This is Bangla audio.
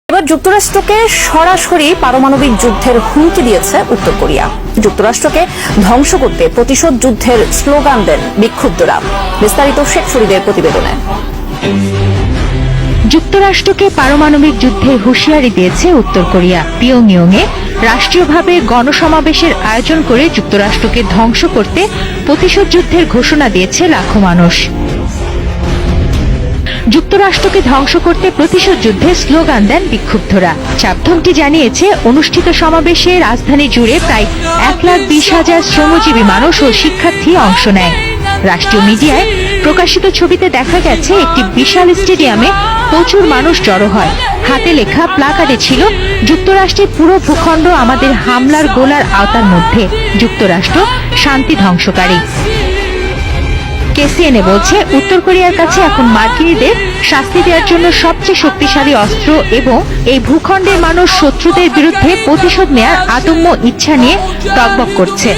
এবার যুক্তরাষ্ট্রকে সরাসরি পারমাণবিক যুদ্ধের হুমকি দিয়েছে উত্তর কোরিয়া। যুক্তরাষ্ট্রকে ধ্বংস করতে প্রতিশোধ যুদ্ধের স্লোগান দেন বিক্ষুব্ধরা। বিস্তারিত শেখ ফরিদের প্রতিবেদনে। যুক্তরাষ্ট্রকে পারমাণবিক যুদ্ধের হুঁশিয়ারি দিয়েছে উত্তর কোরিয়া। পিয়ংইয়ংয়ে রাষ্ট্রীয়ভাবে গণসমাবেশের আয়োজন করে যুক্তরাষ্ট্রকে ধ্বংস করতে প্রতিশোধ যুদ্ধের ঘোষণা দিয়েছে লাখো মানুষ। যুক্তরাষ্ট্রকে ধ্বংস করতে প্রতিশোধ যুদ্ধের স্লোগান দেন বিক্ষুব্ধরা। চাপধমটি জানিয়েছে অনুষ্ঠিত সমাবেশে রাজধানী জুড়ে প্রায় 1,20,000 শ্রমজীবী মানুষ ও শিক্ষার্থী অংশ নেয়। রাষ্ট্রীয় মিডিয়ায় প্রকাশিত ছবিতে দেখা গেছে একটি বিশাল স্টেডিয়ামে প্রচুর মানুষ জড়ো হয়। হাতে লেখা প্লাকার্ডে ছিল, যুক্তরাষ্ট্রের পুরো ভূখণ্ড আমাদের হামলার গোলার আওতার মধ্যে, যুক্তরাষ্ট্র শান্তি ধ্বংসকারী। কেসিএনএ বলছে, উত্তর কোরিয়ার কাছে এখন মার্কিনীদের শাস্তি দেওয়ার জন্য সবচেয়ে শক্তিশালী অস্ত্র এবং এই ভূখণ্ডের মানুষ শত্রুদের বিরুদ্ধে প্রতিশোধ নেয়ার আদম্য ইচ্ছা নিয়ে টগবগ করছে।